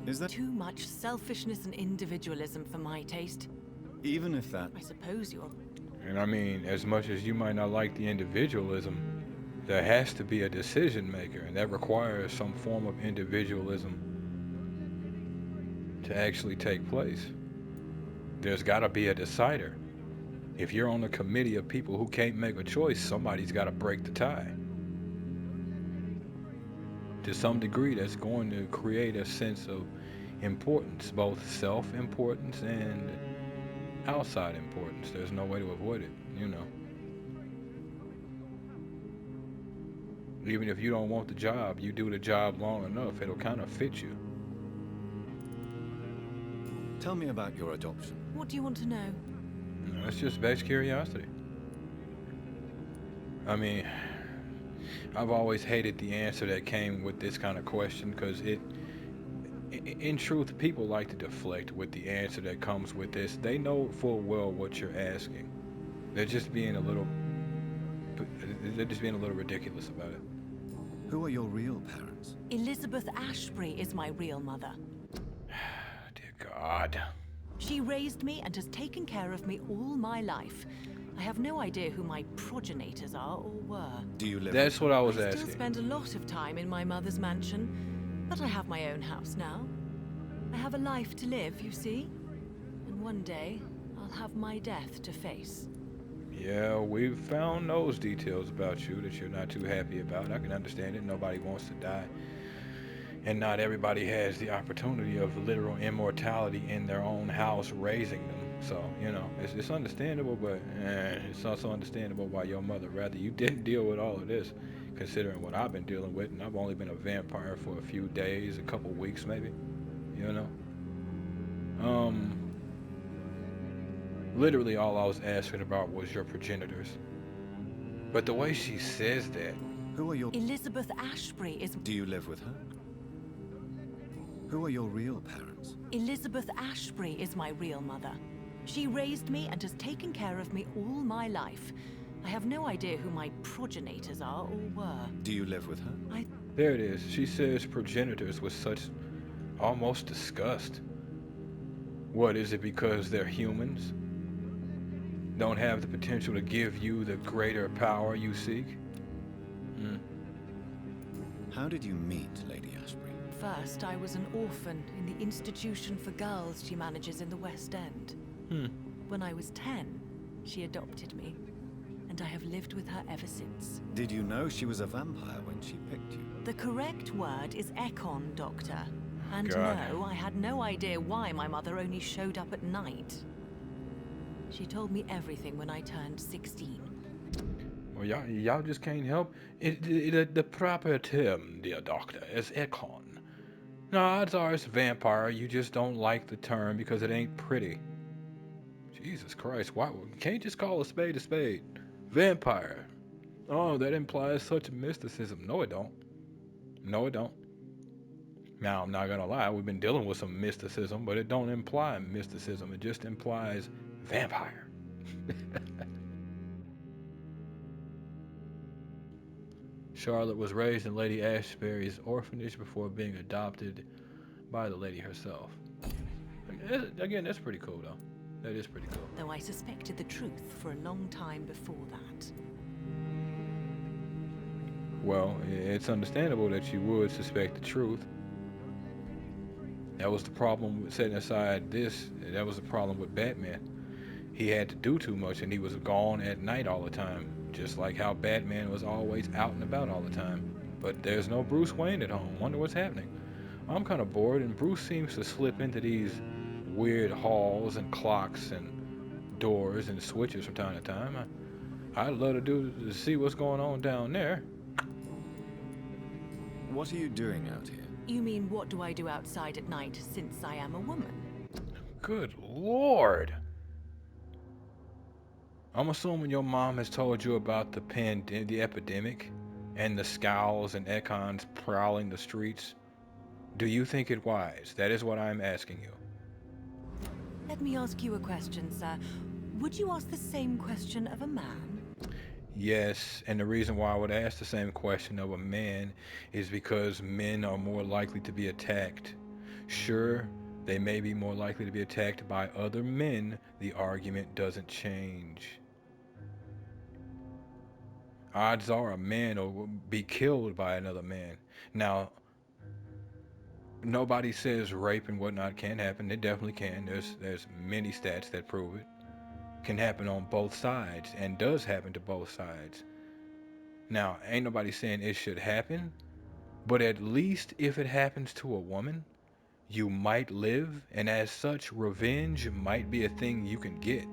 Is that... Too much selfishness and individualism for my taste. Even if that... I suppose you're... And I mean, as much as you might not like the individualism, there has to be a decision maker, and that requires some form of individualism to actually take place. There's got to be a decider. If you're on a committee of people who can't make a choice, somebody's got to break the tie. To some degree, that's going to create a sense of importance, both self-importance and outside importance. There's no way to avoid it, you know. Even if you don't want the job, you do the job long enough, it'll kind of fit you. Tell me about your adoption. What do you want to know? It's just base curiosity. I mean, I've always hated the answer that came with this kind of question because in truth, people like to deflect with the answer that comes with this. They know full well what you're asking. They're just being a little, they're just being a little ridiculous about it. Who are your real parents? Elizabeth Ashbury is my real mother. Dear God. She raised me and has taken care of me all my life. I have no idea who my progenitors are or were. Do you live... That's what I was I asking. still spend a lot of time in my mother's mansion, but I have my own house now. I have a life to live, you see. And one day, I'll have my death to face. Yeah, we've found those details about you that you're not too happy about. I can understand it. Nobody wants to die. And not everybody has the opportunity of literal immortality in their own house raising them. So, you know, it's understandable, but it's also understandable why your mother rather you didn't deal with all of this, considering what I've been dealing with. And I've only been a vampire for a few days, a couple weeks maybe, you know. Literally all I was asking about was your progenitors. But the way she says that... Who are your... Elizabeth Ashbury is... Do you live with her? Who are your real parents? Elizabeth Ashbury is my real mother. She raised me and has taken care of me all my life. I have no idea who my progenitors are or were. Do you live with her? There it is. She says progenitors with such almost disgust. What, is it because they're humans? Don't have the potential to give you the greater power you seek? How did you meet Lady Ashbury? First, I was an orphan in the institution for girls she manages in the West End. When I was 10, she adopted me, and I have lived with her ever since. Did you know she was a vampire when she picked you? The correct word is Ascalon, Doctor. And God. no, I had no idea why my mother only showed up at night. She told me everything when I turned 16. Well, y'all just can't help. The proper term, dear doctor, is Ascalon. No, odds are it's vampire. You just don't like the term because it ain't pretty. Jesus Christ, why can't you just call a spade a spade? Vampire. Oh, that implies such mysticism. No, it don't. No, it don't. Now, I'm not gonna lie, we've been dealing with some mysticism, but it don't imply mysticism. It just implies vampire. Charlotte was raised in Lady Ashbury's orphanage before being adopted by the lady herself. Again, that's pretty cool, though. That is pretty cool. Though I suspected the truth for a long time before that. Well, it's understandable that you would suspect the truth. That was the problem with setting aside this. That was the problem with Batman. He had to do too much and he was gone at night all the time. Just like how Batman was always out and about all the time. But there's no Bruce Wayne at home. Wonder what's happening. I'm kind of bored, and Bruce seems to slip into these weird halls and clocks and doors and switches from time to time. I'd love to see what's going on down there. What are you doing out here? You mean, what do I do outside at night since I am a woman? Good Lord. I'm assuming your mom has told you about the epidemic and the scowls and econs prowling the streets. Do you think it wise? That is what I'm asking you. Let me ask you a question, sir. Would you ask the same question of a man? Yes, and the reason why I would ask the same question of a man is because men are more likely to be attacked. Sure, they may be more likely to be attacked by other men. The argument doesn't change. Odds are a man will be killed by another man. Now, nobody says rape and whatnot can't happen. It definitely can. There's many stats that prove it. Can happen on both sides and does happen to both sides. Now, ain't nobody saying it should happen, but at least if it happens to a woman, you might live, and as such, revenge might be a thing you can get.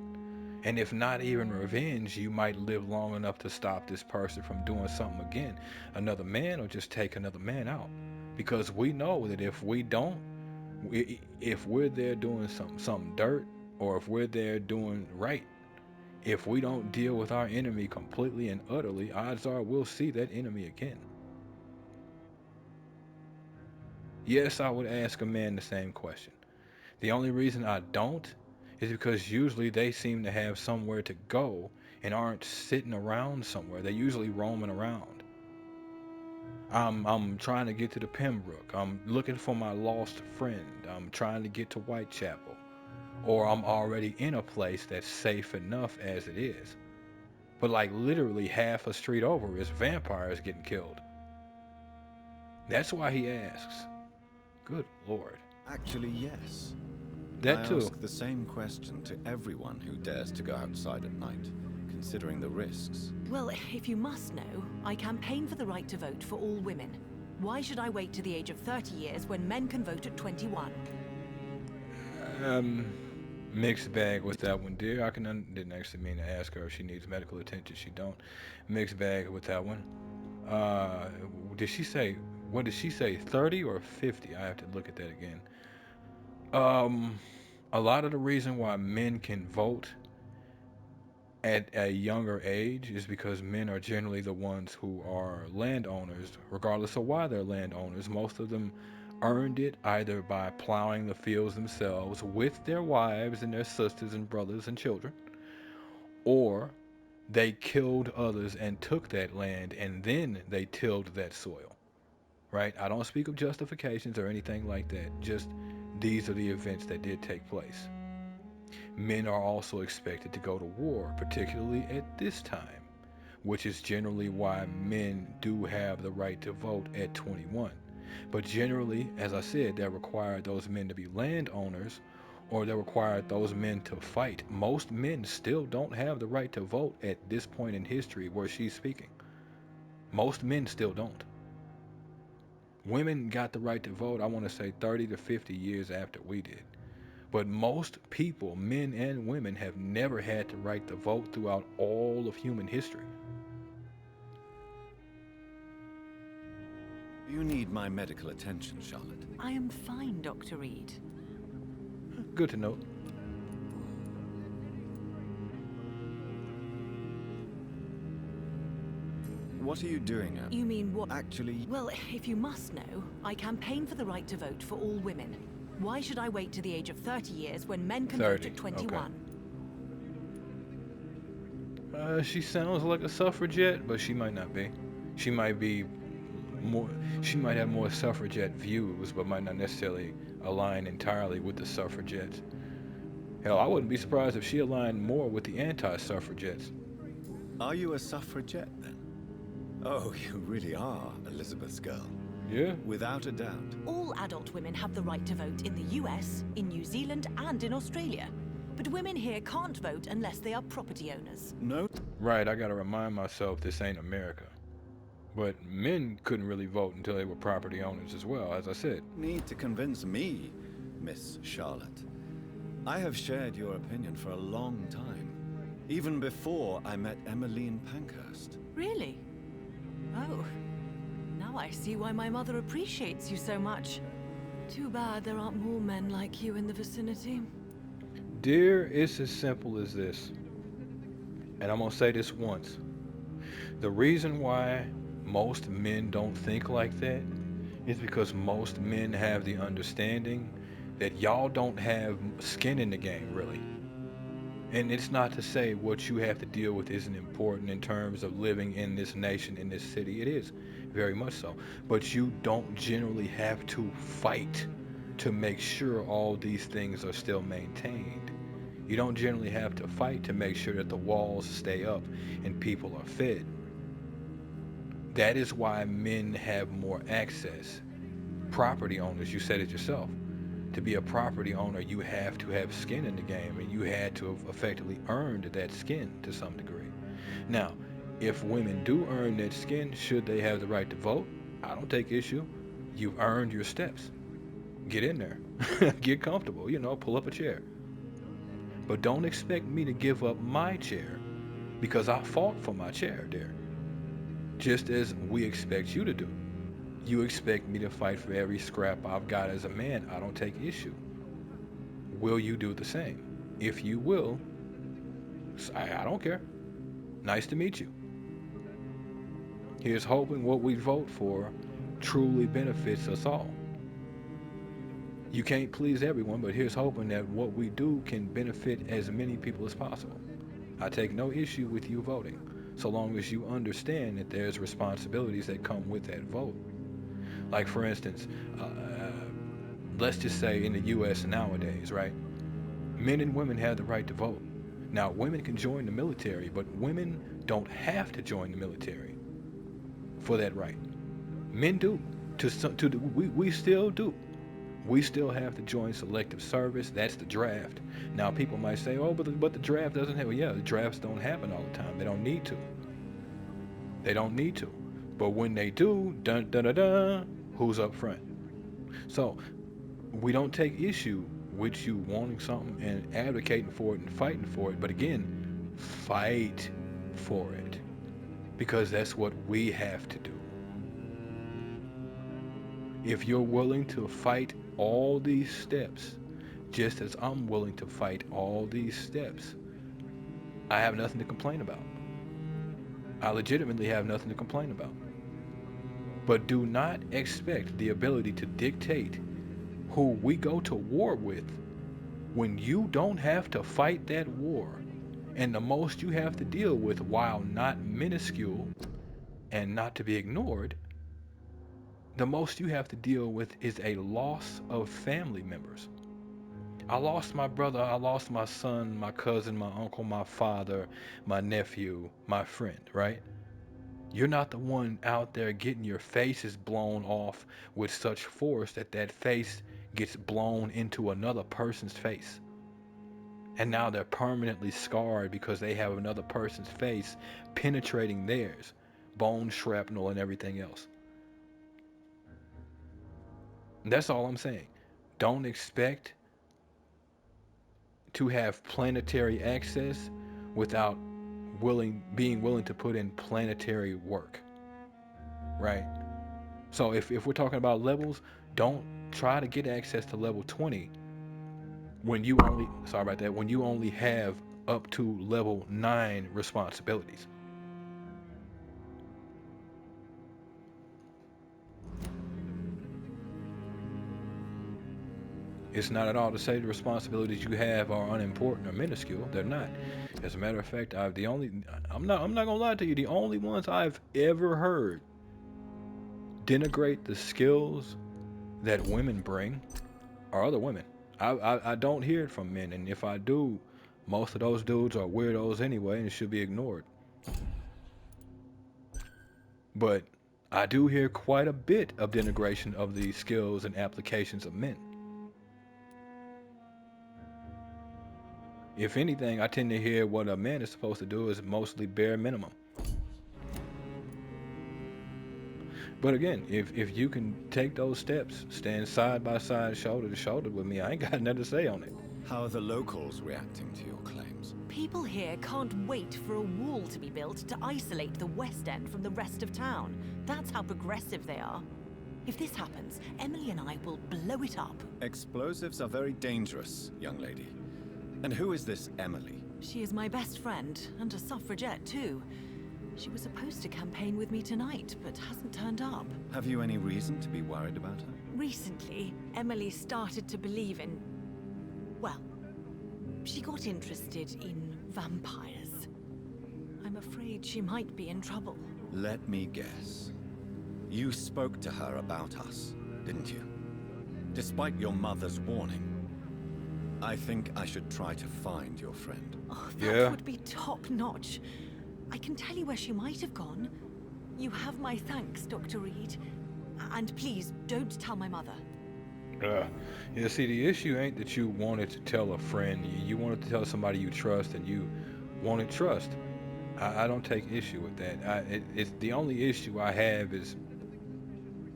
And if not even revenge, you might live long enough to stop this person from doing something again. Another man will just take another man out. Because we know that if we don't, if we're there doing something dirt, or if we're there doing right, if we don't deal with our enemy completely and utterly, odds are we'll see that enemy again. Yes, I would ask a man the same question. The only reason I don't is because usually they seem to have somewhere to go and aren't sitting around somewhere. They're usually roaming around. I'm trying to get to the Pembroke. I'm looking for my lost friend. I'm trying to get to Whitechapel. Or I'm already in a place that's safe enough as it is. But like literally half a street over is vampires getting killed. That's why he asks. Good Lord. Actually, yes. That I too. ask the same question to everyone who dares to go outside at night, considering the risks. Well, if you must know, I campaign for the right to vote for all women. Why should I wait to the age of 30 years when men can vote at 21? Mixed bag with that one, dear. Didn't actually mean to ask her if she needs medical attention. She don't. Mixed bag with that one. Uh, did she say? What did she say? 30 or 50? I have to look at that again. Um, a lot of the reason why men can vote at a younger age is because men are generally the ones who are landowners, regardless of why they're landowners. Most of them earned it either by plowing the fields themselves with their wives and their sisters and brothers and children, or they killed others and took that land and then they tilled that soil. Right? I don't speak of justifications or anything like that. Just these are the events that did take place. Men are also expected to go to war, particularly at this time, which is generally why men do have the right to vote at 21. But generally, as I said, that required those men to be landowners, or that required those men to fight. Most men still don't have the right to vote at this point in history where she's speaking. Most men still don't. Women got the right to vote, I want to say 30 to 50 years after we did. But most people, men and women, have never had the right to vote throughout all of human history. Do you need my medical attention, Charlotte? I am fine, Dr. Reed. Good to know. What are you doing out? You mean what? Actually, Well, if you must know, I campaign for the right to vote for all women. Why should I wait to the age of 30 years when men can vote 30, at 21? She sounds like a suffragette, but she might not be. She might be more. She might have more suffragette views, but might not necessarily align entirely with the suffragettes. Hell, I wouldn't be surprised if she aligned more with the anti-suffragettes. are you a suffragette then? Oh, you really are Elizabeth's girl. Yeah. Without a doubt. All adult women have the right to vote in the US, in New Zealand, and in Australia. But women here can't vote unless they are property owners. No. Right, I gotta remind myself this ain't America. But men couldn't really vote until they were property owners as well, as I said. Need to convince me, Miss Charlotte. I have shared your opinion for a long time. Even before I met Emmeline Pankhurst. Really? Oh. Now I see why my mother appreciates you so much. Too bad there aren't more men like you in the vicinity. Dear, it's as simple as this. And I'm gonna say this once. The reason why most men don't think like that is because most men have the understanding that y'all don't have skin in the game, really. And it's not to say what you have to deal with isn't important in terms of living in this nation, in this city. It is, very much so. But you don't generally have to fight to make sure all these things are still maintained. You don't generally have to fight to make sure that the walls stay up and people are fed. That is why men have more access. Property owners, you said it yourself. To be a property owner, you have to have skin in the game, and you had to have effectively earned that skin to some degree. Now, if women do earn that skin, should they have the right to vote? I don't take issue. You've earned your steps. Get in there. Get comfortable, pull up a chair. But don't expect me to give up my chair because I fought for my chair there. Just as we expect you to do. You expect me to fight for every scrap I've got as a man. I don't take issue. Will you do the same? If you will, I don't care. Nice to meet you. Here's hoping what we vote for truly benefits us all. You can't please everyone, but here's hoping that what we do can benefit as many people as possible. I take no issue with you voting, so long as you understand that there's responsibilities that come with that vote. Like, for instance, let's just say in the U.S. nowadays, right? Men and women have the right to vote. Now, women can join the military, but women don't have to join the military for that right. Men do. We still do. We still have to join selective service. That's the draft. Now, people might say, oh, but the draft doesn't have... Well, yeah, the drafts don't happen all the time. They don't need to. They don't need to. But when they do, dun dun dun dun, who's up front? So, we don't take issue with you wanting something and advocating for it and fighting for it. But again, fight for it. Because that's what we have to do. If you're willing to fight all these steps, just as I'm willing to fight all these steps, I have nothing to complain about. I legitimately have nothing to complain about. But do not expect the ability to dictate who we go to war with when you don't have to fight that war. And the most you have to deal with, while not minuscule and not to be ignored, the most you have to deal with is a loss of family members. I lost my brother, I lost my son, my cousin, my uncle, my father, my nephew, my friend, right? You're not the one out there getting your faces blown off with such force that that face gets blown into another person's face. And now they're permanently scarred because they have another person's face penetrating theirs, bone shrapnel and everything else. That's all I'm saying. Don't expect to have planetary access without being willing to put in planetary work, right? So if we're talking about levels, don't try to get access to level 20 when you only have up to level 9 responsibilities. It's not at all to say the responsibilities you have are unimportant or minuscule. They're not. As a matter of fact, I'm not gonna lie to you. The only ones I've ever heard denigrate the skills that women bring are other women. I don't hear it from men, and if I do, most of those dudes are weirdos anyway and should be ignored. But I do hear quite a bit of denigration of the skills and applications of men. If anything, I tend to hear what a man is supposed to do is mostly bare minimum. But again, if you can take those steps, stand side by side, shoulder to shoulder with me, I ain't got nothing to say on it. How are the locals reacting to your claims? People here can't wait for a wall to be built to isolate the West End from the rest of town. That's how progressive they are. If this happens, Emily and I will blow it up. Explosives are very dangerous, young lady. And who is this Emily? She is my best friend, and a suffragette too. She was supposed to campaign with me tonight, but hasn't turned up. Have you any reason to be worried about her? Recently, Emily started to believe in... well, she got interested in vampires. I'm afraid she might be in trouble. Let me guess. You spoke to her about us, didn't you? Despite your mother's warning, I think I should try to find your friend. Oh, that Yeah. would be top-notch. I can tell you where she might have gone. You have my thanks, Dr. Reed. And please, don't tell my mother. Yeah, see, the issue ain't that you wanted to tell a friend. You wanted to tell somebody you trust, and you wanted trust. I don't take issue with that. It's the only issue I have is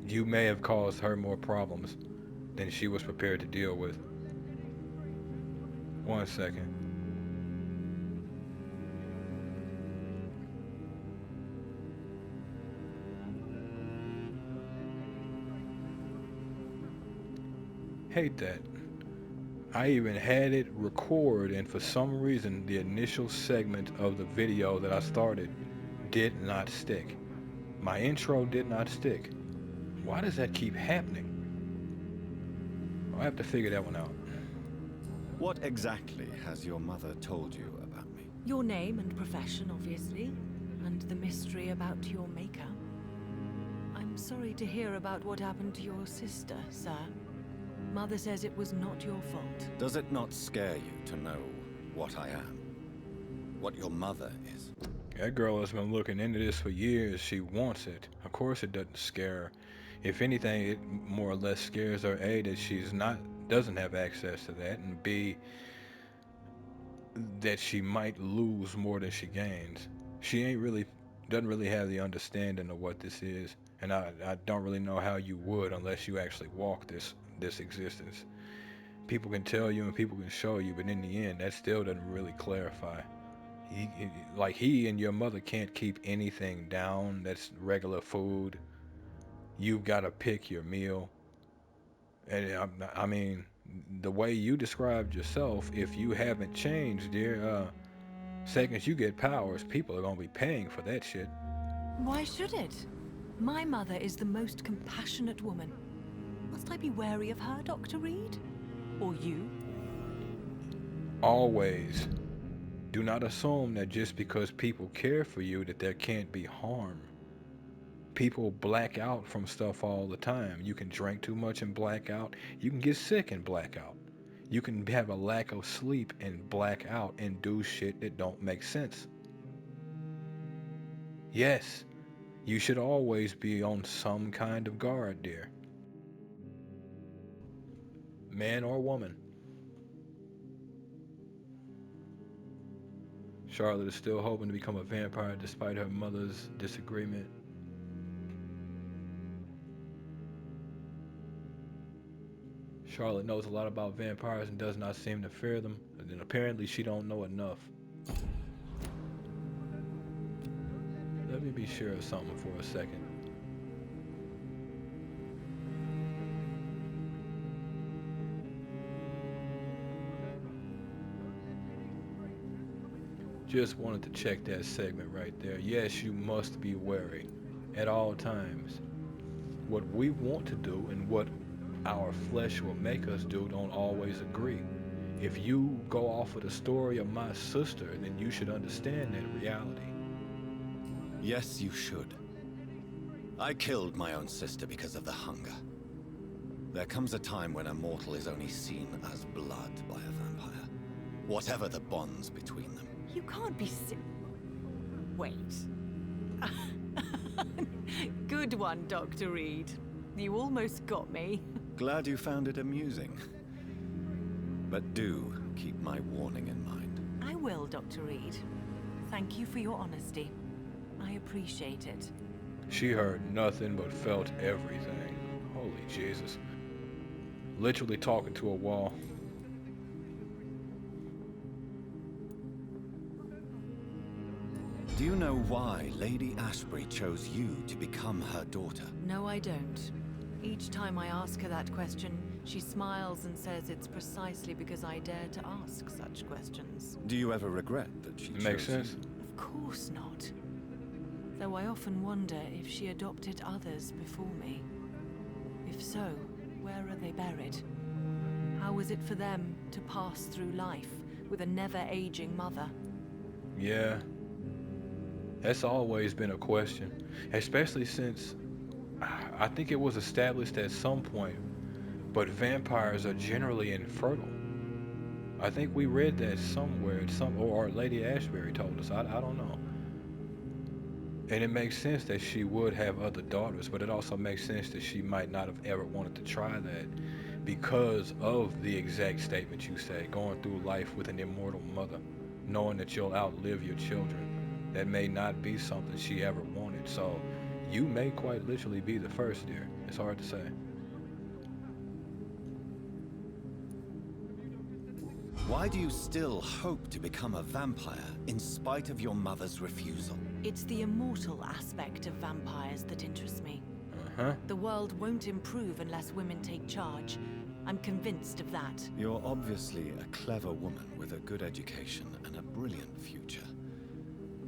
you may have caused her more problems than she was prepared to deal with. 1 second. Hate that. I even had it record, and for some reason the initial segment of the video that I started did not stick. My intro did not stick. Why does that keep happening? I have to figure that one out. What exactly has your mother told you about me? Your name and profession, obviously, and the mystery about your maker. I'm sorry to hear about what happened to your sister, sir. Mother says it was not your fault. Does it not scare you to know what I am? What your mother is? That girl has been looking into this for years. She wants it. Of course it doesn't scare her. If anything, it more or less scares her, A, that doesn't have access to that, and B, that she might lose more than she gains. She doesn't really have the understanding of what this is, and I don't really know how you would unless you actually walk this existence. People can tell you and people can show you, but in the end, that still doesn't really clarify. He and your mother can't keep anything down that's regular food. You've got to pick your meal. And I mean, the way you described yourself, if you haven't changed, dear, seconds you get powers, people are gonna be paying for that shit. Why should it? My mother is the most compassionate woman. Must I be wary of her, Dr. Reed? Or you? Always. Do not assume that just because people care for you that there can't be harm. People black out from stuff all the time. You can drink too much and black out. You can get sick and black out. You can have a lack of sleep and black out and do shit that don't make sense. Yes, you should always be on some kind of guard, dear. Man or woman. Charlotte is still hoping to become a vampire despite her mother's disagreement. Charlotte knows a lot about vampires and does not seem to fear them, and then apparently she don't know enough. Let me be sure of something for a second. Just wanted to check that segment right there. Yes, you must be wary at all times. What we want to do and what our flesh will make us do don't always agree. If you go off of the story of my sister, then you should understand that reality. Yes, you should. I killed my own sister because of the hunger. There comes a time when a mortal is only seen as blood by a vampire, whatever the bonds between them. You can't be Wait. Good one, Dr. Reed. You almost got me. Glad you found it amusing. But do keep my warning in mind. I will, Dr. Reed. Thank you for your honesty. I appreciate it. She heard nothing but felt everything. Holy Jesus. Literally talking to a wall. Do you know why Lady Ashbury chose you to become her daughter? No, I don't. Each time I ask her that question, she smiles and says it's precisely because I dare to ask such questions. Do you ever regret that she chose Makes sense. you? Of course not. Though I often wonder if she adopted others before me. If so, where are they buried? How was it for them to pass through life with a never-aging mother? Yeah. That's always been a question, especially since I think it was established at some point but vampires are generally infertile. I think we read that somewhere, or Lady Ashbury told us. I don't know. And it makes sense that she would have other daughters, but it also makes sense that she might not have ever wanted to try that because of the exact statement you say, going through life with an immortal mother, knowing that you'll outlive your children. That may not be something she ever wanted. So you may quite literally be the first, dear. It's hard to say. Why do you still hope to become a vampire in spite of your mother's refusal? It's the immortal aspect of vampires that interests me. Uh-huh. The world won't improve unless women take charge. I'm convinced of that. You're obviously a clever woman with a good education and a brilliant future.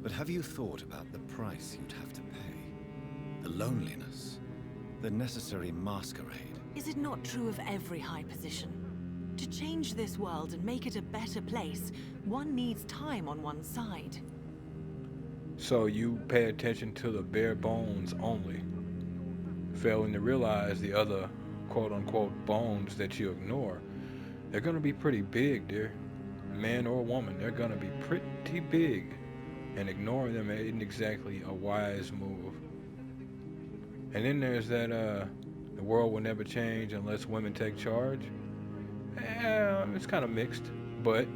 But have you thought about the price you'd have to pay? The loneliness, the necessary masquerade. Is it not true of every high position? To change this world and make it a better place, one needs time on one's side. So you pay attention to the bare bones only, failing to realize the other quote-unquote bones that you ignore. They're gonna be pretty big, dear. Man or woman, they're gonna be pretty big. And ignoring them isn't exactly a wise move. And then there's that, the world will never change unless women take charge. It's kind of mixed, but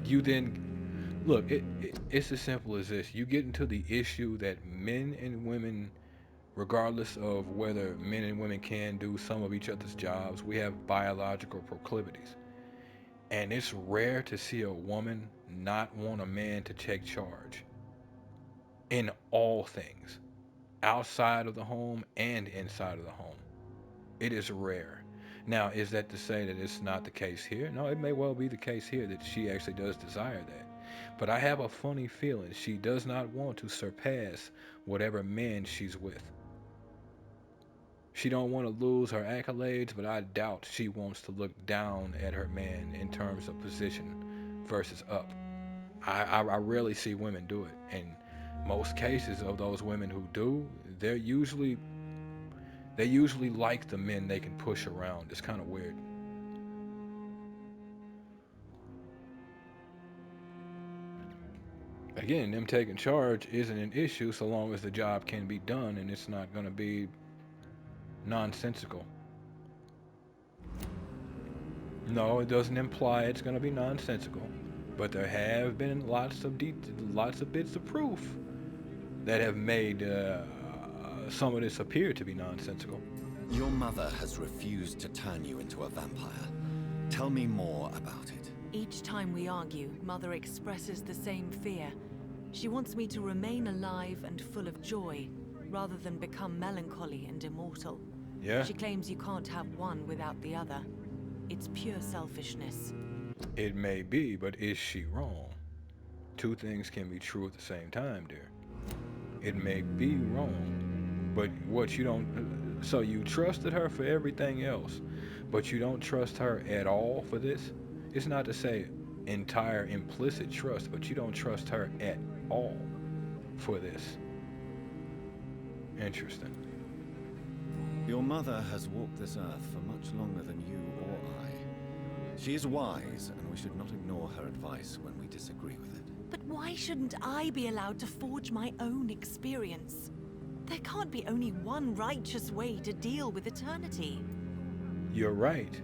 you then look. It's as simple as this: you get into the issue that men and women, regardless of whether men and women can do some of each other's jobs, we have biological proclivities, and it's rare to see a woman not want a man to take charge in all things, outside of the home and inside of the home. It is rare. Now, is that to say that it's not the case here? No, it may well be the case here that she actually does desire that. But I have a funny feeling she does not want to surpass whatever man she's with. She don't want to lose her accolades, but I doubt she wants to look down at her man in terms of position versus up. I rarely see women do it. And most cases of those women who do, they usually like the men they can push around. It's kind of weird. Again, them taking charge isn't an issue so long as the job can be done and it's not going to be nonsensical. No, it doesn't imply it's going to be nonsensical, but there have been lots of bits of proof that have made some of this appear to be nonsensical. Your mother has refused to turn you into a vampire. Tell me more about it. Each time we argue, Mother expresses the same fear. She wants me to remain alive and full of joy, rather than become melancholy and immortal. Yeah. She claims you can't have one without the other. It's pure selfishness. It may be, but is she wrong? Two things can be true at the same time, dear. It may be wrong, but what you don't... So you trusted her for everything else, but you don't trust her at all for this? It's not to say entire implicit trust, but you don't trust her at all for this. Interesting. Your mother has walked this earth for much longer than you or I. She is wise, and we should not ignore her advice when we disagree with it. But why shouldn't I be allowed to forge my own experience? There can't be only one righteous way to deal with eternity. You're right.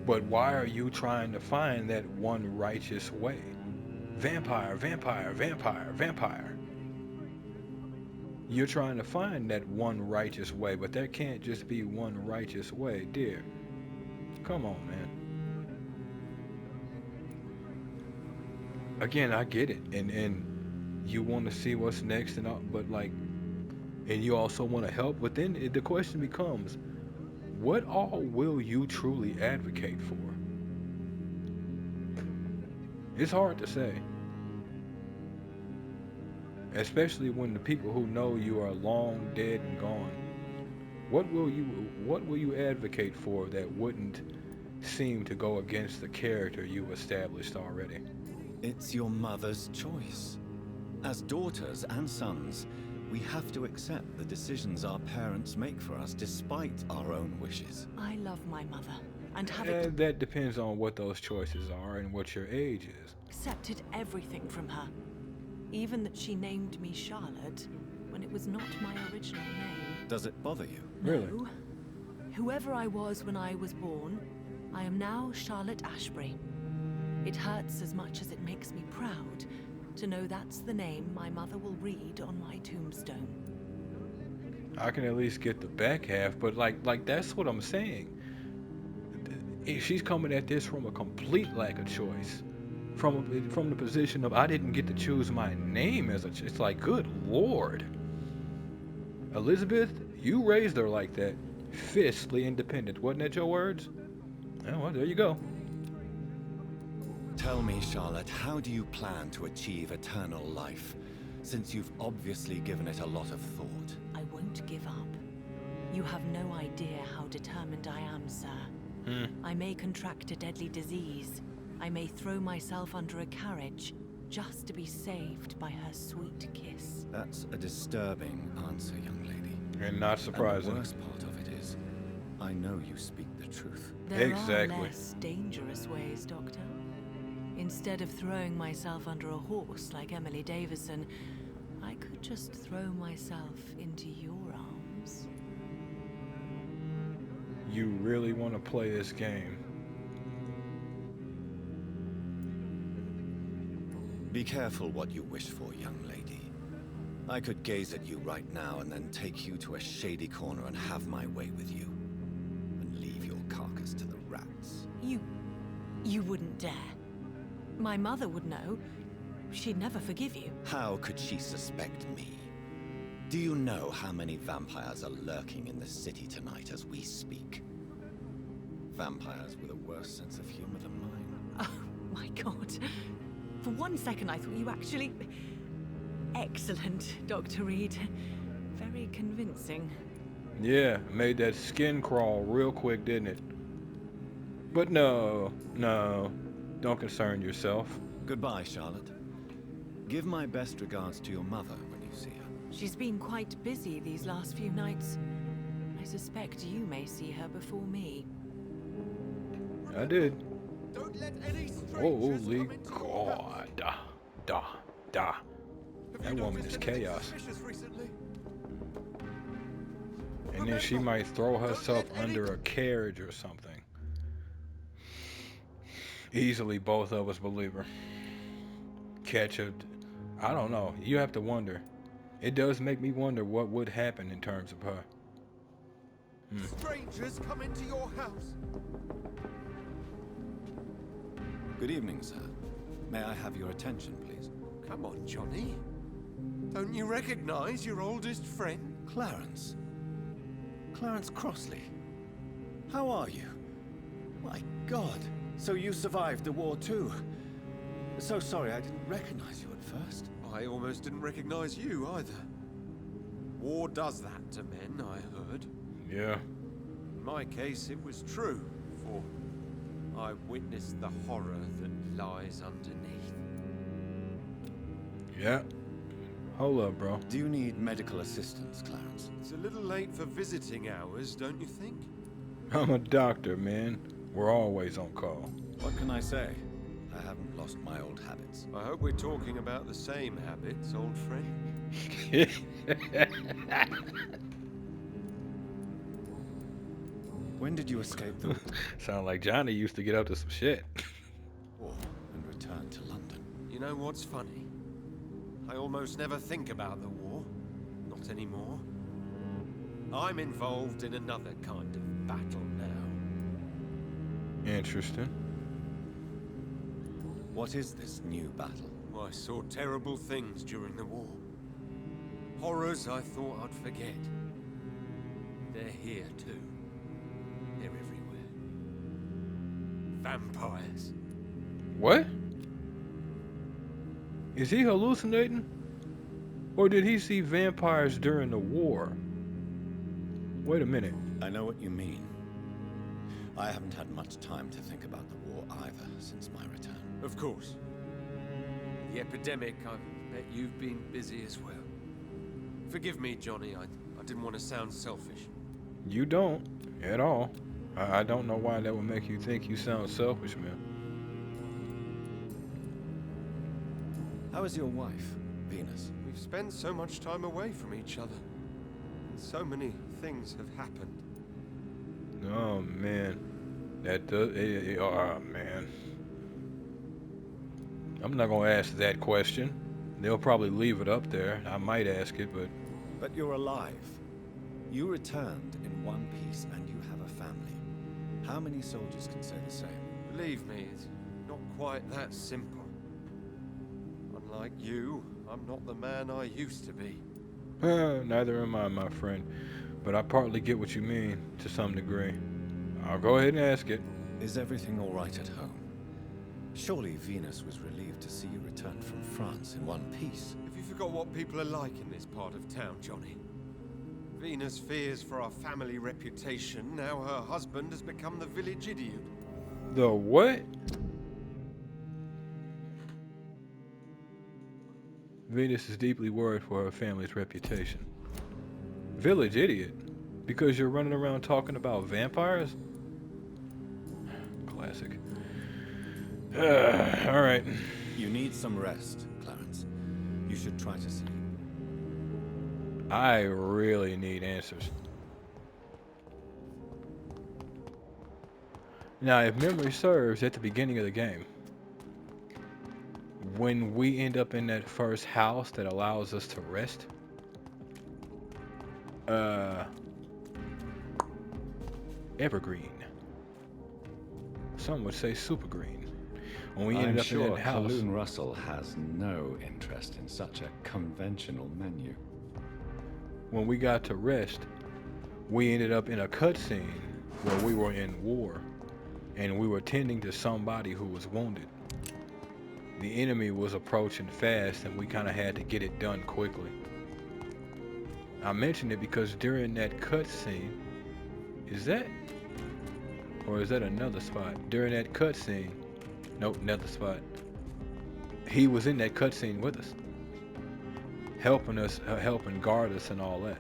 But why are you trying to find that one righteous way? Vampire, vampire, vampire, vampire. You're trying to find that one righteous way, but there can't just be one righteous way, dear. Come on, man. Again, I get it, and you want to see what's next and all, but like, and you also want to help, but then the question becomes, what all will you truly advocate for? It's hard to say. Especially when the people who know you are long dead and gone. What will you advocate for that wouldn't seem to go against the character you established already? It's your mother's choice. As daughters and sons, We have to accept the decisions our parents make for us despite our own wishes. I love my mother, and having That depends on what those choices are and what your age is. accepted everything from her. Even that she named me Charlotte when it was not my original name. Does it bother you? Really? No. Whoever I was when I was born, I am now Charlotte Ashbury. It hurts as much as it makes me proud to know that's the name my mother will read on my tombstone. I can at least get the back half, but like that's what I'm saying. She's coming at this from a complete lack of choice. From the position of I didn't get to choose my name as it's like, good lord. Elizabeth, you raised her like that. Fiercely independent. Wasn't that your words? Oh, well, there you go. Tell me, Charlotte, how do you plan to achieve eternal life, since you've obviously given it a lot of thought? I won't give up. You have no idea how determined I am, sir. I may contract a deadly disease. I may throw myself under a carriage just to be saved by her sweet kiss. That's a disturbing answer, young lady. And not surprising. And the worst part of it is, I know you speak the truth. There Exactly. are less dangerous ways, Doctor. Instead of throwing myself under a horse like Emily Davison, I could just throw myself into your arms. You really want to play this game? Be careful what you wish for, young lady. I could gaze at you right now and then take you to a shady corner and have my way with you. And leave your carcass to the rats. You wouldn't dare. My mother would know. She'd never forgive you. How could she suspect me? Do you know how many vampires are lurking in the city tonight as we speak? Vampires with a worse sense of humor than mine. Oh, my God. For one second, I thought you actually... Excellent, Dr. Reed. Very convincing. Yeah, made that skin crawl real quick, didn't it? But no, don't concern yourself. Goodbye, Charlotte. Give my best regards to your mother when you see her. She's been quite busy these last few nights. I suspect you may see her before me. I did. Don't let any strangers Holy come into your house. God. Da. Have That you woman noticed is anything chaos. suspicious recently? And then she might throw herself under a carriage or something. Easily both of us believe her. Catch her. I don't know. You have to wonder. It does make me wonder what would happen in terms of her. Strangers come into your house. Good evening, sir. May I have your attention, please? Come on, Johnny. Don't you recognize your oldest friend? Clarence. Clarence Crossley. How are you? My God. So you survived the war too. So sorry I didn't recognize you at first. I almost didn't recognize you either. War does that to men, I heard. Yeah. In my case, it was true, for I witnessed the horror that lies underneath. Yeah. Hold up, bro. Do you need medical assistance, Clarence? It's a little late for visiting hours, don't you think? I'm a doctor, man. We're always on call. What can I say? I haven't lost my old habits. I hope we're talking about the same habits, old friend. When did you escape the Sound like Johnny used to get up to some shit. war and return to London? You know what's funny? I almost never think about the war. Not anymore. I'm involved in another kind of battle now. Interesting. What is this new battle? I saw terrible things during the war. Horrors I thought I'd forget. They're here too. They're everywhere. Vampires. What? Is he hallucinating? Or did he see vampires during the war? Wait a minute. I know what you mean. I haven't had much time to think about the war either since my return. Of course. The epidemic, I bet you've been busy as well. Forgive me, Johnny. I didn't want to sound selfish. You don't at all. I don't know why that would make you think you sound selfish, man. How is your wife, Venus? We've spent so much time away from each other. And so many things have happened. Oh man, that does. Oh man, I'm not gonna ask that question. They'll probably leave it up there. I might ask it, but But you're alive. You returned in one piece and you have a family. How many soldiers can say the same? Believe me, it's not quite that simple. Unlike you, I'm not the man I used to be. neither am I, my friend. But I partly get what you mean to some degree. I'll go ahead and ask it. Is everything all right at home? Surely Venus was relieved to see you return from France in one piece. Have you forgot what people are like in this part of town, Johnny? Venus fears for our family reputation. Now her husband has become the village idiot. The what? Venus is deeply worried for her family's reputation. Village idiot? Because you're running around talking about vampires? Classic. Alright. You need some rest, Clarence. You should try to sleep. I really need answers. Now, if memory serves, at the beginning of the game, when we end up in that first house that allows us to rest, evergreen. Some would say super green. When we ended up in that house, Kaloon Russell has no interest in such a conventional menu. when we got to rest, we ended up in a cutscene where we were in war, and we were tending to somebody who was wounded. The enemy was approaching fast, and we kind of had to get it done quickly. I mentioned it because during that cutscene, is that, or is that another spot? During that cutscene, nope, another spot. He was in that cutscene with us, helping us, helping guard us, and all that.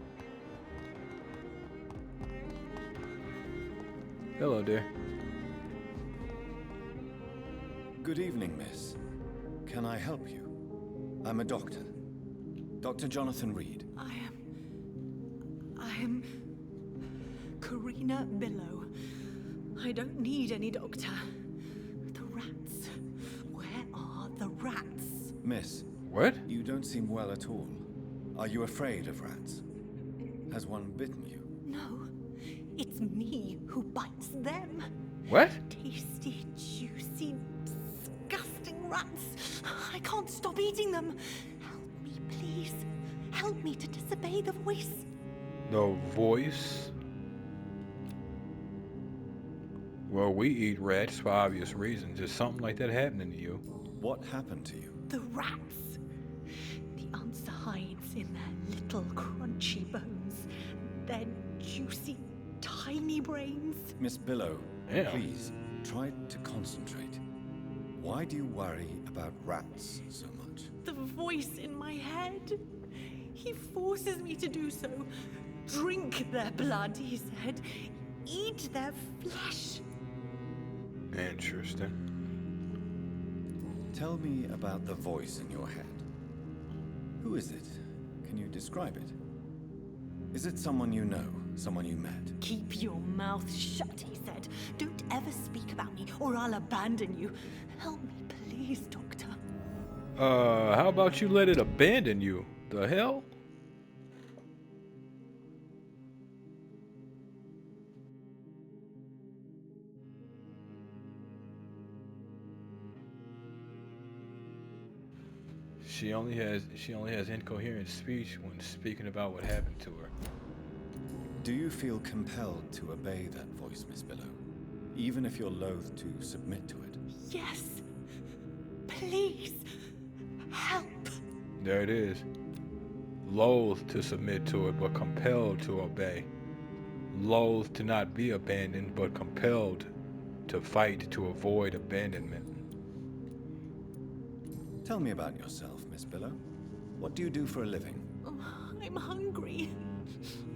Hello, dear. Good evening, miss. Can I help you? I'm a doctor. Dr. Jonathan Reed. I am Karina Billow. I don't need any doctor. The rats. Where are the rats? Miss, What? you don't seem well at all. Are you afraid of rats? Has one bitten you? No, it's me who bites them. What? Tasty, juicy, disgusting rats. I can't stop eating them. Help me, please. Help me to disobey the voice. The voice? Well, we eat rats for obvious reasons. Is something like that happening to you? What happened to you? The rats. The answer hides in their little crunchy bones. Their juicy, tiny brains. Miss Billow, Yeah. please, try to concentrate. Why do you worry about rats so much? The voice in my head. He forces me to do so. Drink their blood, he said. Eat their flesh. Interesting. Tell me about the voice in your head. Who is it? Can you describe it? Is it someone you know? Someone you met? Keep your mouth shut, he said. Don't ever speak about me, or I'll abandon you. Help me, please, Doctor. How about you let it abandon you? The hell? She only has incoherent speech when speaking about what happened to her. Do you feel compelled to obey that voice, Miss Billow? Even if you're loath to submit to it? Yes. Please. Help. There it is. Loath to submit to it, but compelled to obey. Loath to not be abandoned, but compelled to fight to avoid abandonment. Tell me about yourself, Miss Billow. What do you do for a living? I I'm hungry.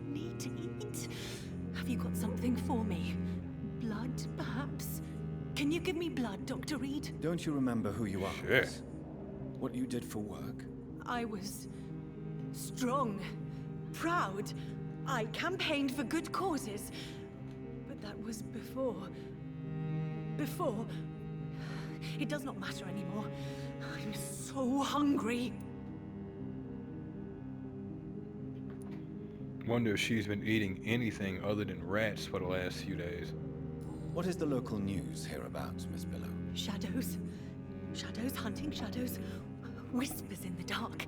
Need to eat. Have you got something for me? Blood, perhaps? Can you give me blood, Dr. Reed? Don't you remember who you are? Sure. Miss? What you did for work? I was strong, proud. I campaigned for good causes. But that was before. Before. It does not matter anymore. I'm so hungry. Wonder if she's been eating anything other than rats for the last few days. What is the local news hereabouts, Miss Billow? Shadows. Shadows hunting shadows. Whispers in the dark.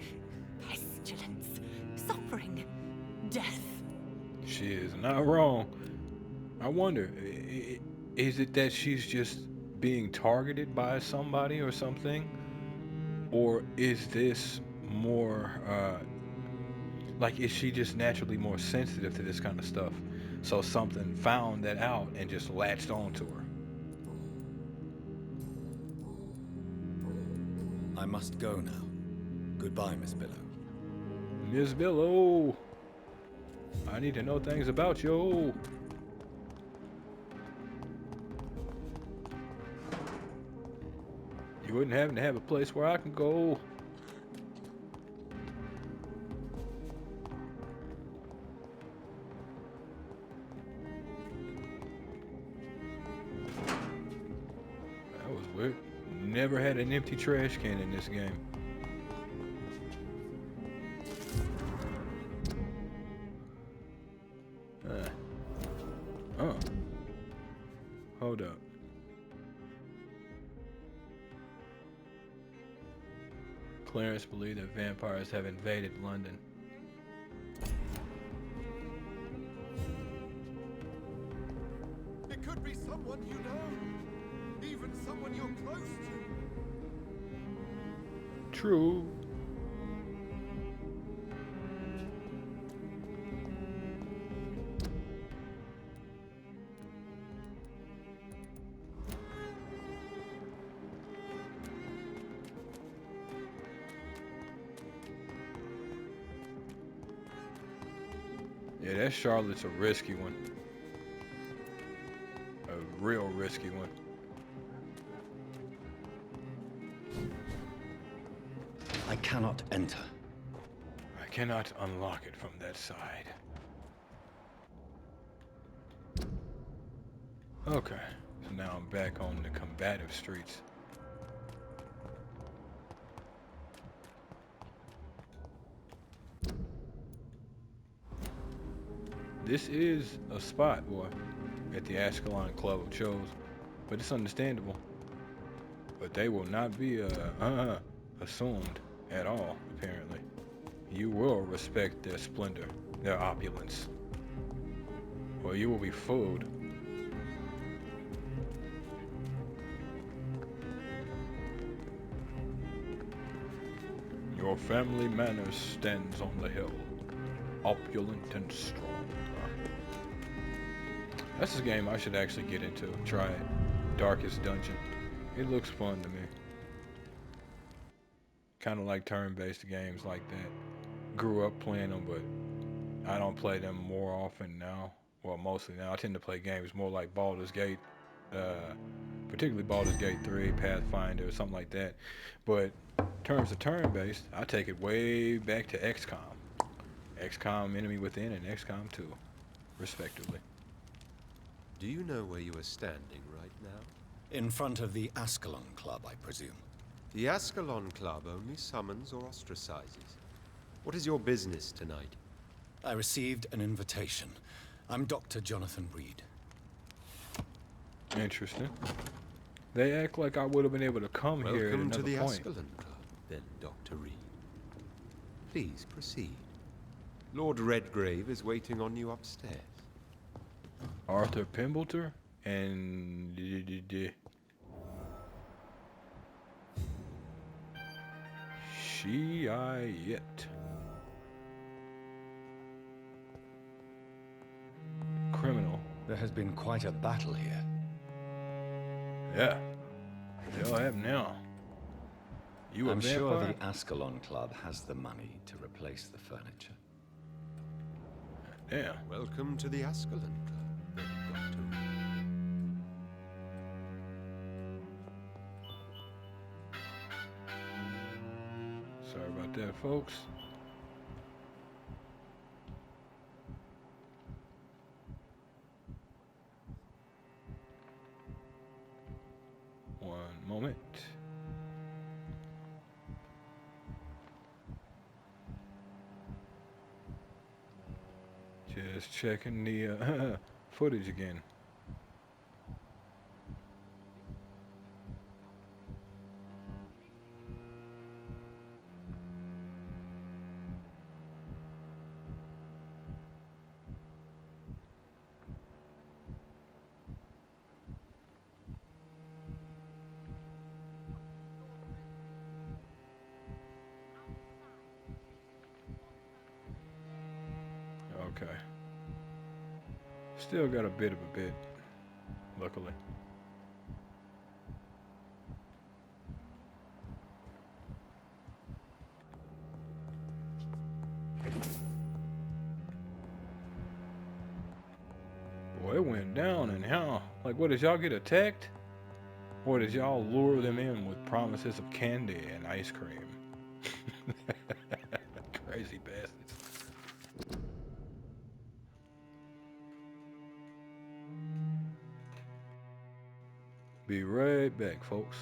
Pestilence. Suffering. Death. She is not wrong. I wonder, is it that she's just being targeted by somebody or something? Or is this more, like, is she just naturally more sensitive to this kind of stuff? So something found that out and just latched onto her. I must go now. Goodbye, Miss Billow. Miss Billow, I need to know things about you. You wouldn't happen to have a place where I can go? That was weird. Never had an empty trash can in this game. Hold up. Clarence believed that vampires have invaded London. It could be someone you know. Even someone you're close to. True. Yeah, that Charlotte's a risky one. A real risky one. I cannot enter. I cannot unlock it from that side. Okay, so now I'm back on the combative streets. This is a spot, boy, at the Ascalon Club of Chose, but it's understandable. But they will not be assumed at all, apparently. You will respect their splendor, their opulence, or you will be fooled. Your family manor stands on the hill, opulent and strong. That's a game I should actually get into. Try it. Darkest Dungeon. It looks fun to me. Kind of like turn-based games like that. Grew up playing them, but I don't play them more often now. Well, mostly now. I tend to play games more like Baldur's Gate, particularly Baldur's Gate 3, Pathfinder, or something like that. But in terms of turn-based, I take it way back to XCOM. XCOM Enemy Within and XCOM 2, respectively. Do you know where you are standing right now? In front of the Ascalon Club, I presume. The Ascalon Club only summons or ostracizes. What is your business tonight? I received an invitation. I'm Dr. Jonathan Reed. Interesting. They act like I would have been able to come here at Welcome to another the point. Ascalon Club, then, Dr. Reed. Please proceed. Lord Redgrave is waiting on you upstairs. Arthur Pimbleter and Shiayet. Criminal. There has been quite a battle here. Yeah. They'll have now. You a I'm vampire? sure the Ascalon Club has the money to replace the furniture. Damn. Welcome to the Ascalon Club. Then got to. Sorry about that, folks. One moment. Just checking the footage again. Okay. Still got a bit of a bit, luckily. Boy, it went down and how? Like, what, did y'all get attacked? Or did y'all lure them in with promises of candy and ice cream? Crazy bastards. Be right back, folks.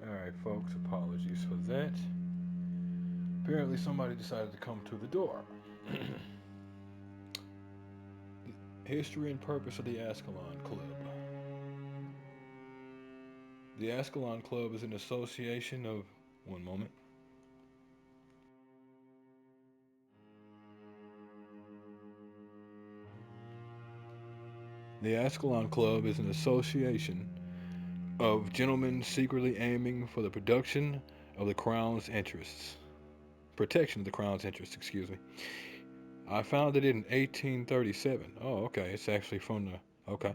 Alright, folks, apologies for that. Apparently, somebody decided to come to the door. History and purpose of the Ascalon Club. The Ascalon Club is an association of. One moment. The Ascalon Club is an association of gentlemen secretly aiming for the production of the Crown's interests. Protection of the Crown's interests, excuse me. I founded it in 1837. Oh, okay. It's actually from the. Okay.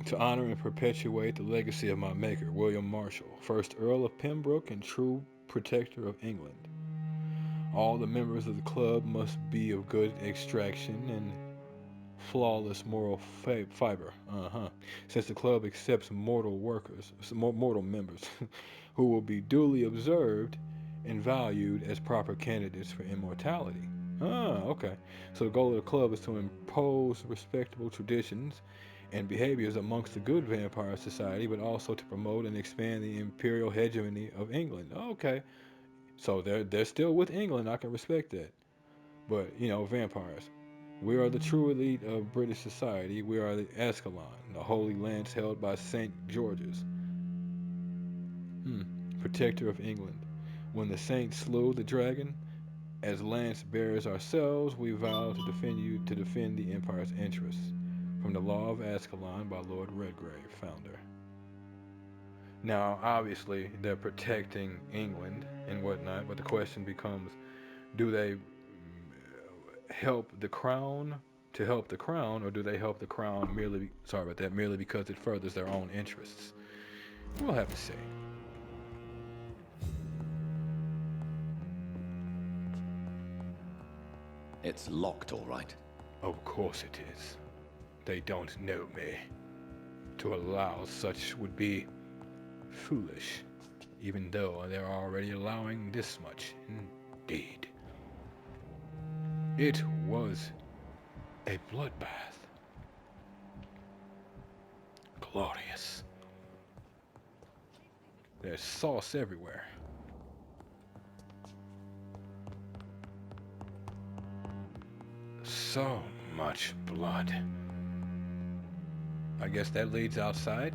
To honor and perpetuate the legacy of my maker, William Marshall, 1st Earl of Pembroke and true protector of England. All the members of the club must be of good extraction and flawless moral fiber. Since the club accepts mortal members, who will be duly observed and valued as proper candidates for immortality. Okay. So the goal of the club is to impose respectable traditions and behaviors amongst the good vampire society, but also to promote and expand the imperial hegemony of England. Okay. So they're still with England. I can respect that. But, vampires. We are the true elite of British society. We are the Ascalon, the holy lance held by St. George's. Protector of England. When the saints slew the dragon, as lance bearers ourselves, we vow to defend the Empire's interests. From the Law of Ascalon by Lord Redgrave, founder. Now, obviously, they're protecting England and whatnot, but the question becomes, do they help the crown to help the crown, or do they help the crown merely, sorry about that, merely because it furthers their own interests? We'll have to see. It's locked, all right. Of course it is. They don't know me. To allow such would be foolish, even though they're already allowing this much. Indeed. It was a bloodbath. Glorious. There's sauce everywhere. So much blood. I guess that leads outside.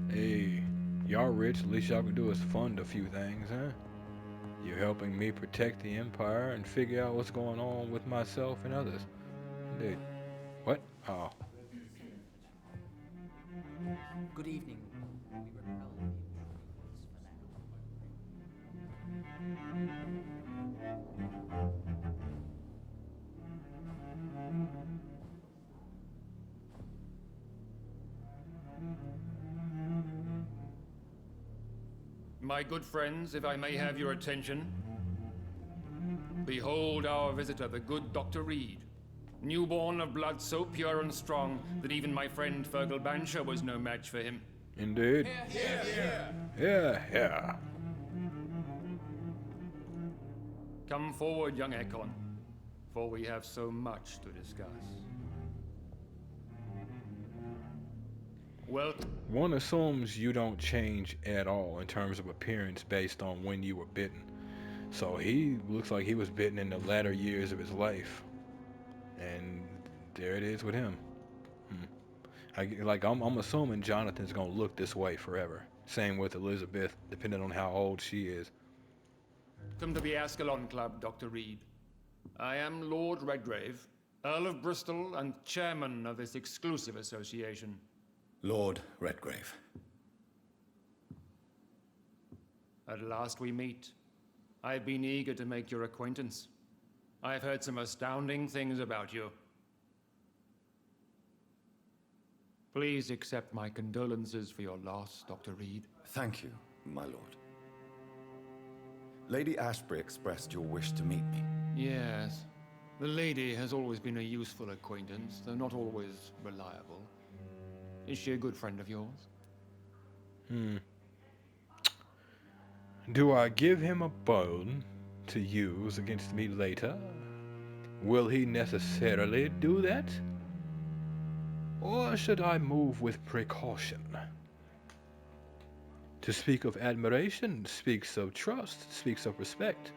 Hey, y'all rich, at least y'all can do is fund a few things, huh? You're helping me protect the Empire and figure out what's going on with myself and others. Indeed. What? Oh. Good evening. We repel the intruders My good friends, if I may have your attention. Behold our visitor, the good Dr. Reed. Newborn of blood so pure and strong that even my friend Fergal Bansher was no match for him. Indeed. Yeah. Come forward, young Ekon, for we have so much to discuss. Well, One assumes you don't change at all in terms of appearance based on when you were bitten. So he looks like he was bitten in the latter years of his life. And there it is with him. I'm assuming Jonathan's gonna look this way forever. Same with Elizabeth, depending on how old she is. welcome to the Ascalon Club, Dr. Reed. I am Lord Redgrave, Earl of Bristol and chairman of this exclusive association. Lord Redgrave. At last we meet. I've been eager to make your acquaintance. I've heard some astounding things about you. Please accept my condolences for your loss, Dr. Reed. Thank you, my lord. Lady Ashbury expressed your wish to meet me. Yes. The lady has always been a useful acquaintance, though not always reliable. Is she a good friend of yours? Do I give him a bone to use against me later? Will he necessarily do that? Or should I move with precaution? To speak of admiration speaks of trust, speaks of respect.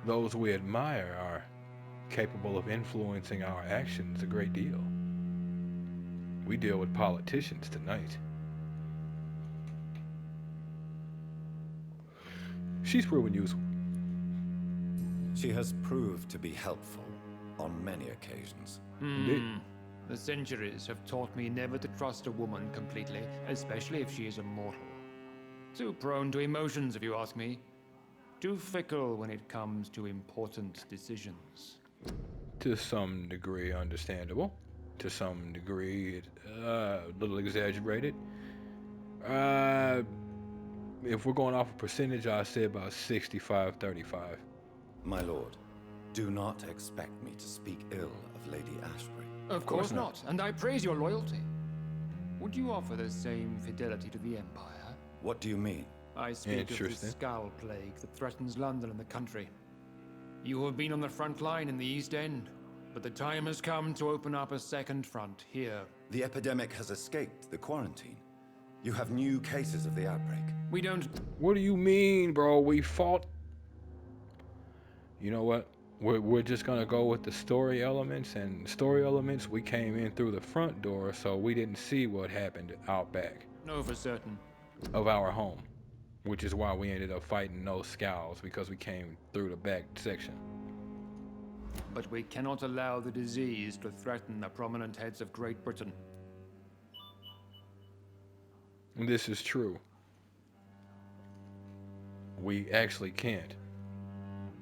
Those we admire are capable of influencing our actions a great deal. We deal with politicians tonight. She's proven useful. She has proved to be helpful on many occasions. Indeed. The centuries have taught me never to trust a woman completely, especially if she is a mortal. Too prone to emotions, if you ask me. Too fickle when it comes to important decisions. To some degree understandable. To some degree a little exaggerated. If we're going off a percentage, I'd say about 65-35. My lord, do not expect me to speak ill of Lady Ashbury. Of course not, and I praise your loyalty. Would you offer the same fidelity to the Empire? What do you mean? I speak of the Interesting. Skull Plague that threatens London and the country. You have been on the front line in the East End, but the time has come to open up a second front here. The epidemic has escaped the quarantine. You have new cases of the outbreak. We don't... What do you mean, bro? We fought. You know what? we're just gonna go with the story elements, and story elements, we came in through the front door, so we didn't see what happened out back No, for certain. of our home, which is why we ended up fighting those scows, because we came through the back section. But we cannot allow the disease to threaten the prominent heads of Great Britain. This is true. We actually can't.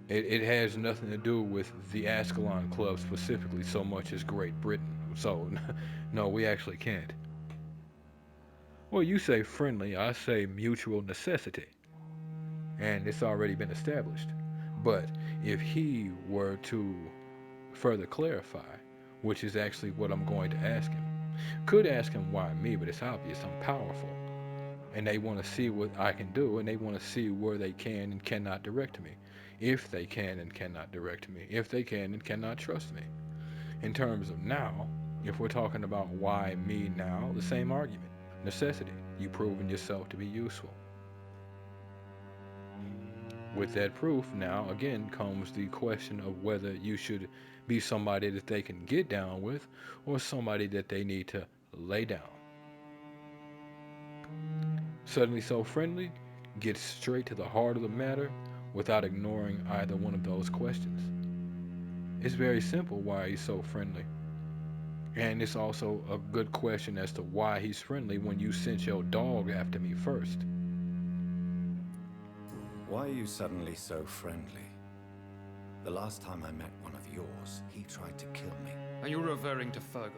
It has nothing to do with the Ascalon Club specifically so much as Great Britain. So, no, we actually can't. Well, you say friendly, I say mutual necessity. And it's already been established. But if he were to further clarify, which is actually what I'm going to ask him, could ask him why me, but it's obvious I'm powerful. And they want to see what I can do, and they want to see where they can and cannot direct me. If they can and cannot direct me. If they can and cannot trust me. In terms of now, if we're talking about why me now, the same argument. Necessity. You proven yourself to be useful. With that proof, now again comes the question of whether you should be somebody that they can get down with, or somebody that they need to lay down. Suddenly so friendly, gets straight to the heart of the matter without ignoring either one of those questions. It's very simple why he's so friendly. And it's also a good question as to why he's friendly when you sent your dog after me first. Why are you suddenly so friendly? The last time I met one of yours, he tried to kill me. Are you referring to Fergal?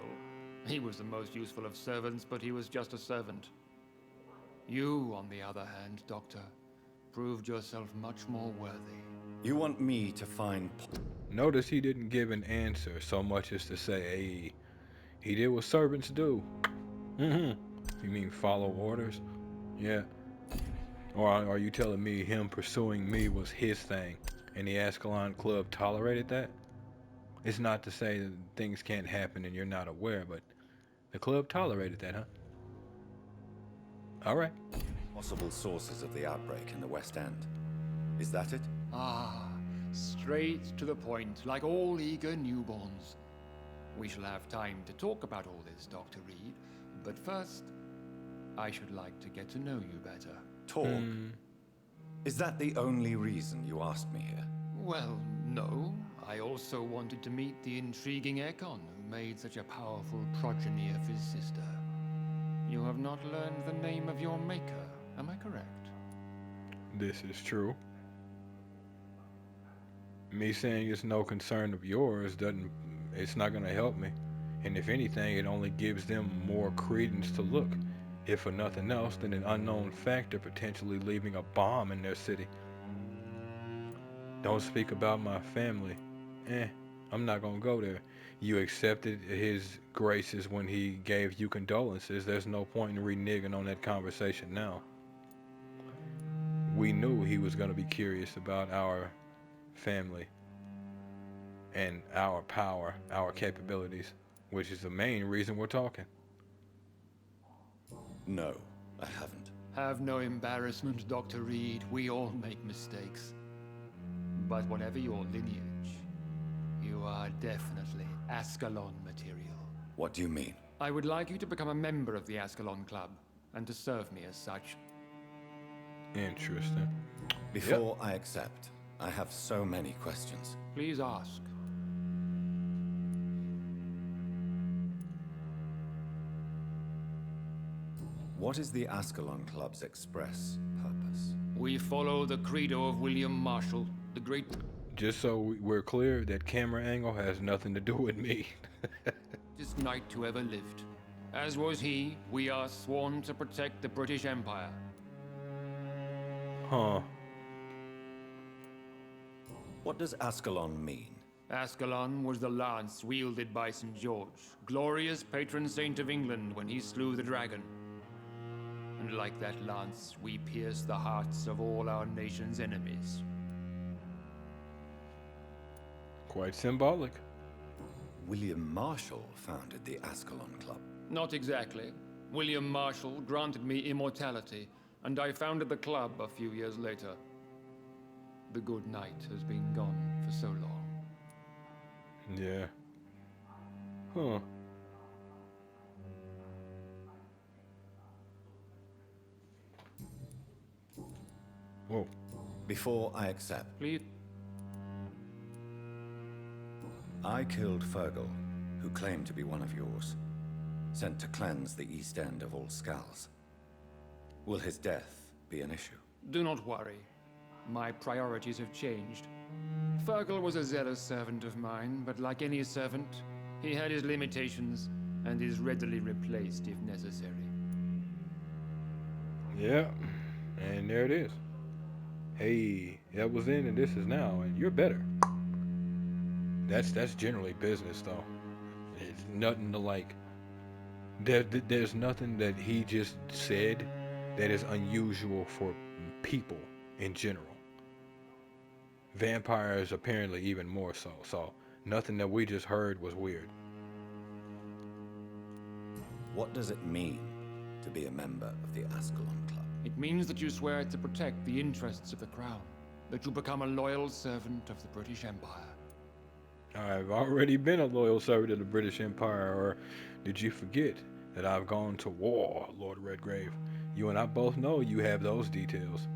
He was the most useful of servants, but he was just a servant. You, on the other hand, Doctor, proved yourself much more worthy. You want me to find... Notice he didn't give an answer so much as to say, hey, he did what servants do. You mean follow orders? Yeah. Or are you telling me him pursuing me was his thing, and the Ascalon Club tolerated that? It's not to say that things can't happen and you're not aware, but the club tolerated that, huh? All right. Possible sources of the outbreak in the West End. Is that it? Ah, straight to the point, like all eager newborns. We shall have time to talk about all this, Dr. Reed, but first, I should like to get to know you better. Talk? Is that the only reason you asked me here? Well, no. I also wanted to meet the intriguing Ekon, who made such a powerful progeny of his sister. You have not learned the name of your maker, am I correct? This is true. Me saying it's no concern of yours it's not gonna help me. And if anything, it only gives them more credence to look, if for nothing else than an unknown factor potentially leaving a bomb in their city. Don't speak about my family. I'm not gonna go there. You accepted his graces when he gave you condolences. There's no point in reneging on that conversation now. We knew he was gonna be curious about our family and our power, our capabilities, which is the main reason we're talking. No, I haven't. Have no embarrassment, Dr. Reed. We all make mistakes. But whatever your lineage, you are definitely Ascalon material. What do you mean? I would like you to become a member of the Ascalon Club, and to serve me as such. Interesting. Before I accept, I have so many questions. Please ask. What is the Ascalon Club's express purpose? We follow the credo of William Marshall, the great... Just so we're clear, that camera angle has nothing to do with me. greatest knight who ever lived. As was he, we are sworn to protect the British Empire. Huh. What does Ascalon mean? Ascalon was the lance wielded by St. George, glorious patron saint of England when he slew the dragon. And like that lance, we pierce the hearts of all our nation's enemies. Quite symbolic. William Marshall founded the Ascalon Club. Not exactly. William Marshall granted me immortality, and I founded the club a few years later. The good knight has been gone for so long. Yeah. Huh. Whoa. Before I accept, Please. I killed Fergal, who claimed to be one of yours, sent to cleanse the East End of all skulls. Will his death be an issue? Do not worry. My priorities have changed. Fergal was a zealous servant of mine, but like any servant, he had his limitations and is readily replaced if necessary. Yeah. And there it is. Hey, that was then and this is now, and you're better. That's generally business though. It's nothing to like. There's nothing that he just said that is unusual for people in general. Vampires apparently even more so. So nothing that we just heard was weird. What does it mean to be a member of the Ascalon Club? It means that you swear to protect the interests of the Crown, that you become a loyal servant of the British Empire. I've already been a loyal servant of the British Empire, or did you forget that I've gone to war, Lord Redgrave? You and I both know you have those details.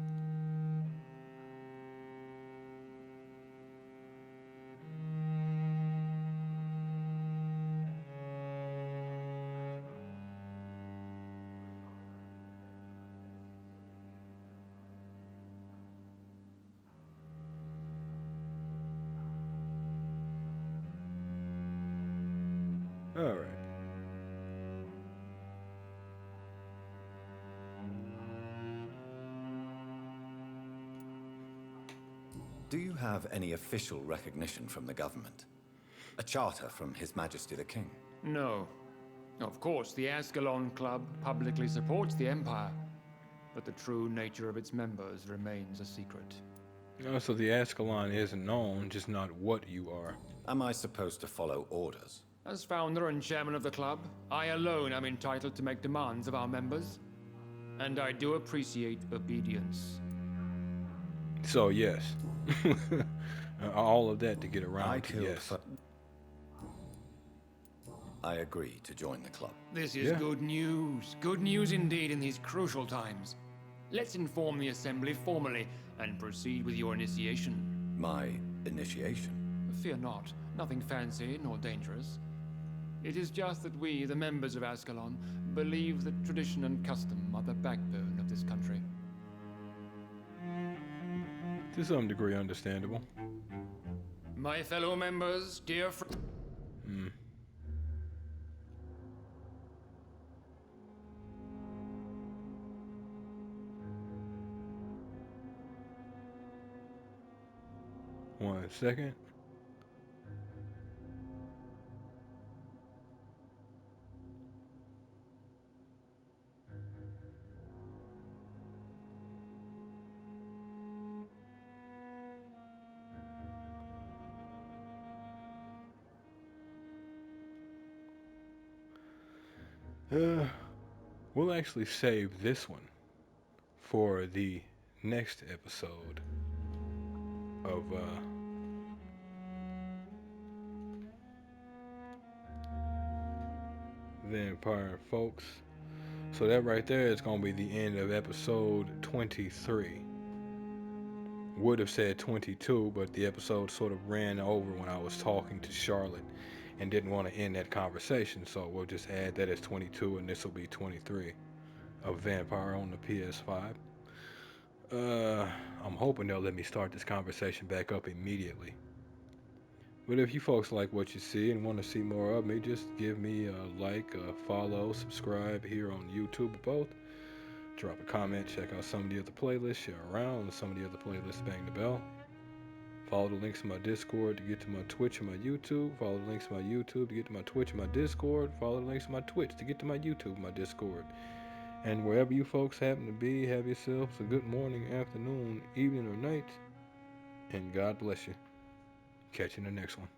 All right. Do you have any official recognition from the government? A charter from His Majesty the King? No. Of course, the Ascalon Club publicly supports the Empire, but the true nature of its members remains a secret. So the Ascalon isn't known, just not what you are. Am I supposed to follow orders? As founder and chairman of the club, I alone am entitled to make demands of our members, and I do appreciate obedience. So yes. All of that to get around I to killed yes. I agree to join the club. This is Yeah. good news. Good news indeed in these crucial times. Let's inform the Assembly formally and proceed with your initiation. My initiation? Fear not, nothing fancy nor dangerous. It is just that we, the members of Ascalon, believe that tradition and custom are the backbone of this country. To some degree understandable. My fellow members, dear friends. Hmm. One second. We'll actually save this one for the next episode of Vampire, folks. So that right there is going to be the end of episode 23. Would have said 22, but the episode sort of ran over when I was talking to Charlotte and didn't want to end that conversation, so we'll just add that as 22 and this will be 23 of Vampire on the PS5. I'm hoping they'll let me start this conversation back up immediately. But if you folks like what you see and want to see more of me, just give me a like, a follow, subscribe here on YouTube or both. Drop a comment, check out some of the other playlists, share around some of the other playlists, bang the bell. Follow the links to my Discord to get to my Twitch and my YouTube. Follow the links to my YouTube to get to my Twitch and my Discord. Follow the links to my Twitch to get to my YouTube and my Discord. And wherever you folks happen to be, have yourselves a good morning, afternoon, evening, or night. And God bless you. Catch you in the next one.